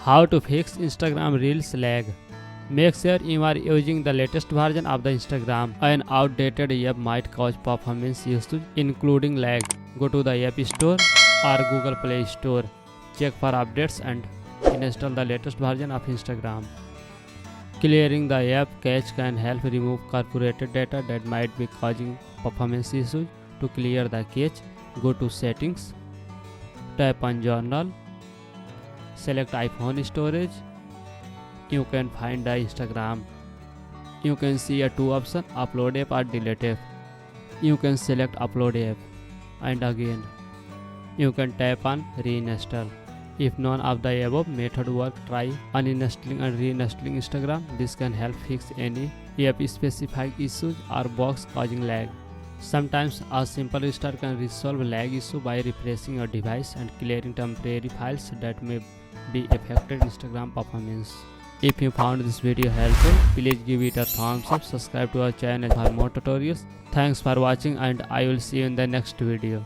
How to fix Instagram Reels lag. Make sure you are using the latest version of the Instagram. An outdated app might cause performance issues including lag. Go to the App Store or Google Play Store. Check for updates and install the latest version of Instagram. Clearing the app cache can help remove corrupted data that might be causing performance issues. To clear the cache, go to Settings, tap on Journal, select iPhone storage. You can find the Instagram. You can see a two option, upload app or delete app. You can select upload app and again you can tap on reinstall. If none of the above method work, try uninstalling and reinstalling Instagram. This can help fix any app specific issues or bugs causing lag. Sometimes a simple restart can resolve lag issue by refreshing your device and clearing temporary files that may be affected Instagram performance. If you found this video helpful, please give it a thumbs up, subscribe to our channel for more tutorials. Thanks for watching and I will see you in the next video.